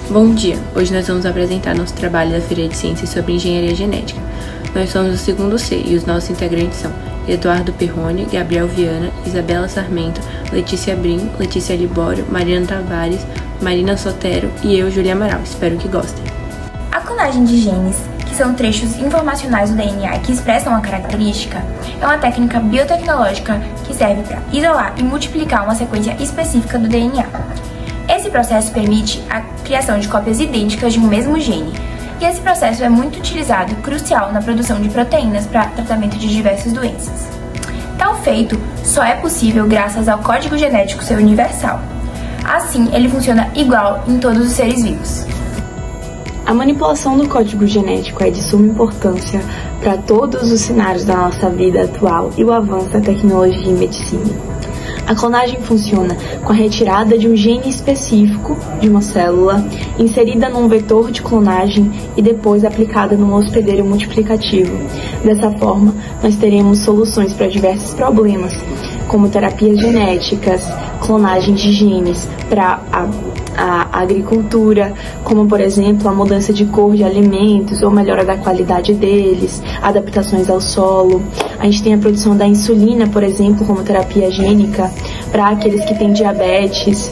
Bom dia! Hoje nós vamos apresentar nosso trabalho da Feira de Ciências sobre Engenharia Genética. Nós somos o segundo C e os nossos integrantes são Eduardo Perrone, Gabriel Viana, Isabela Sarmento, Letícia Brim, Letícia Libório, Mariana Tavares, Marina Sotero e eu, Julia Amaral. Espero que gostem. A clonagem de genes, que são trechos informacionais do DNA que expressam uma característica, é uma técnica biotecnológica que serve para isolar e multiplicar uma sequência específica do DNA. Esse processo permite a criação de cópias idênticas de um mesmo gene, e esse processo é muito utilizado e crucial na produção de proteínas para tratamento de diversas doenças. Tal feito só é possível graças ao código genético ser universal. Assim, ele funciona igual em todos os seres vivos. A manipulação do código genético é de suma importância para todos os cenários da nossa vida atual e o avanço da tecnologia em medicina. A clonagem funciona com a retirada de um gene específico de uma célula, inserida num vetor de clonagem e depois aplicada num hospedeiro multiplicativo. Dessa forma, nós teremos soluções para diversos problemas, como terapias genéticas, clonagem de genes para a agricultura, como por exemplo a mudança de cor de alimentos ou melhora da qualidade deles, adaptações ao solo. A gente tem a produção da insulina, por exemplo, como terapia gênica para aqueles que têm diabetes.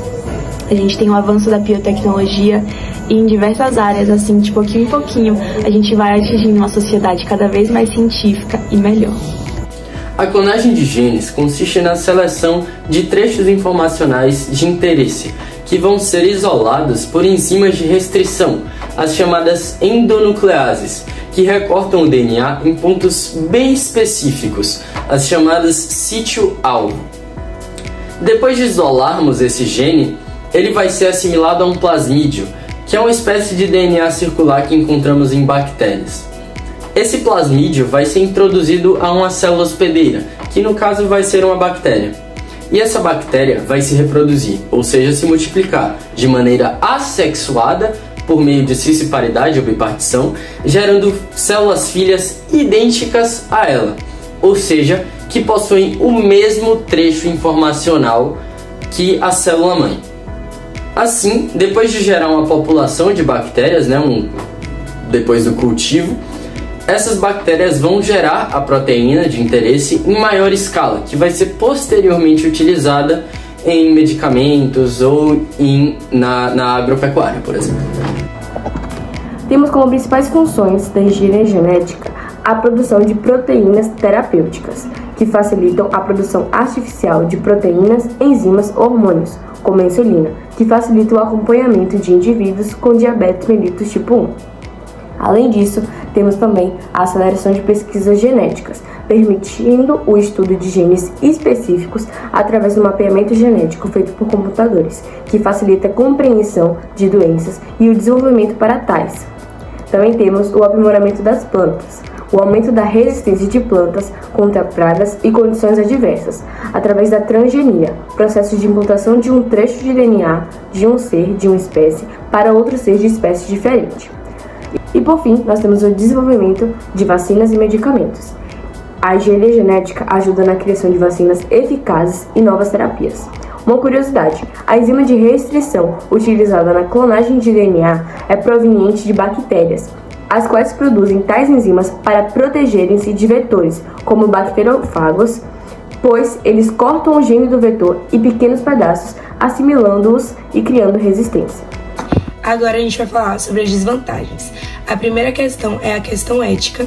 A gente tem o avanço da biotecnologia e em diversas áreas, assim, de pouquinho em pouquinho, a gente vai atingindo uma sociedade cada vez mais científica e melhor. A clonagem de genes consiste na seleção de trechos informacionais de interesse, que vão ser isolados por enzimas de restrição, as chamadas endonucleases, que recortam o DNA em pontos bem específicos, as chamadas sítio-alvo. Depois de isolarmos esse gene, ele vai ser assimilado a um plasmídio, que é uma espécie de DNA circular que encontramos em bactérias. Esse plasmídio vai ser introduzido a uma célula hospedeira, que no caso vai ser uma bactéria. E essa bactéria vai se reproduzir, ou seja, se multiplicar de maneira assexuada por meio de cisparidade ou bipartição, gerando células filhas idênticas a ela, ou seja, que possuem o mesmo trecho informacional que a célula mãe. Assim, depois de gerar uma população de bactérias, depois do cultivo, essas bactérias vão gerar a proteína de interesse em maior escala, que vai ser posteriormente utilizada em medicamentos ou na agropecuária, por exemplo. Temos como principais funções da engenharia genética a produção de proteínas terapêuticas, que facilitam a produção artificial de proteínas, enzimas, hormônios, como a insulina, que facilita o acompanhamento de indivíduos com diabetes mellitus tipo 1. Além disso, temos também a aceleração de pesquisas genéticas, permitindo o estudo de genes específicos através do mapeamento genético feito por computadores, que facilita a compreensão de doenças e o desenvolvimento para tais. Também temos o aprimoramento das plantas, o aumento da resistência de plantas contra pragas e condições adversas, através da transgenia, processo de implantação de um trecho de DNA de um ser de uma espécie para outro ser de espécie diferente. E por fim, nós temos o desenvolvimento de vacinas e medicamentos. A engenharia genética ajuda na criação de vacinas eficazes e novas terapias. Uma curiosidade, a enzima de restrição utilizada na clonagem de DNA é proveniente de bactérias, as quais produzem tais enzimas para protegerem-se de vetores, como bacteriófagos, pois eles cortam o gene do vetor em pequenos pedaços, assimilando-os e criando resistência. Agora a gente vai falar sobre as desvantagens. A primeira questão é a questão ética.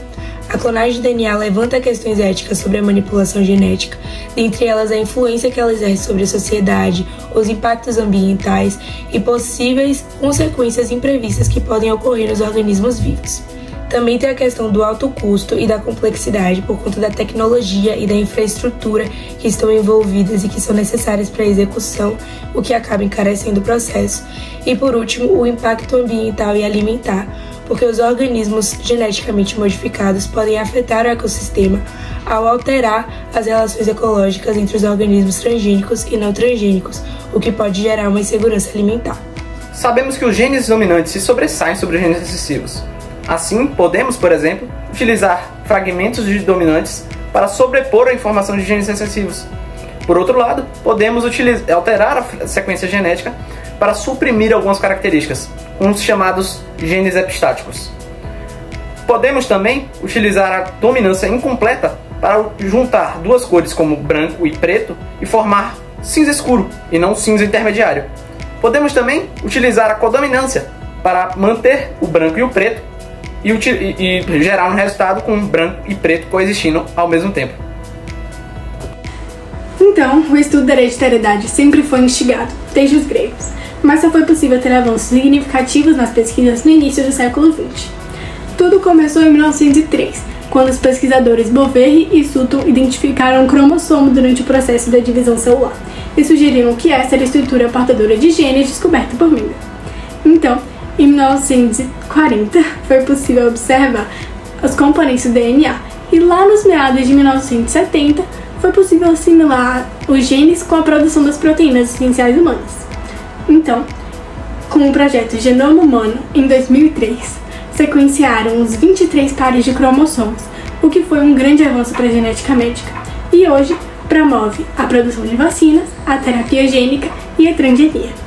A clonagem de DNA levanta questões éticas sobre a manipulação genética, dentre elas a influência que ela exerce sobre a sociedade, os impactos ambientais e possíveis consequências imprevistas que podem ocorrer nos organismos vivos. Também tem a questão do alto custo e da complexidade por conta da tecnologia e da infraestrutura que estão envolvidas e que são necessárias para a execução, o que acaba encarecendo o processo. E por último, o impacto ambiental e alimentar, porque os organismos geneticamente modificados podem afetar o ecossistema ao alterar as relações ecológicas entre os organismos transgênicos e não transgênicos, o que pode gerar uma insegurança alimentar. Sabemos que os genes dominantes se sobressaem sobre os genes recessivos. Assim, podemos, por exemplo, utilizar fragmentos de dominantes para sobrepor a informação de genes recessivos. Por outro lado, podemos alterar a sequência genética para suprimir algumas características, com os chamados genes epistáticos. Podemos também utilizar a dominância incompleta para juntar duas cores como branco e preto e formar cinza escuro e não cinza intermediário. Podemos também utilizar a codominância para manter o branco e o preto e gerar um resultado com branco e preto coexistindo ao mesmo tempo. Então, o estudo da hereditariedade sempre foi instigado, desde os gregos, mas só foi possível ter avanços significativos nas pesquisas no início do século XX. Tudo começou em 1903, quando os pesquisadores Boveri e Sutton identificaram um cromossomo durante o processo da divisão celular e sugeriram que essa era a estrutura portadora de genes descoberta por Mendel. Então, em 1940, foi possível observar os componentes do DNA e lá nos meados de 1970 foi possível assimilar os genes com a produção das proteínas essenciais humanas. Então, com o projeto Genoma Humano, em 2003, sequenciaram os 23 pares de cromossomos, o que foi um grande avanço para a genética médica, e hoje promove a produção de vacinas, a terapia gênica e a transgenia.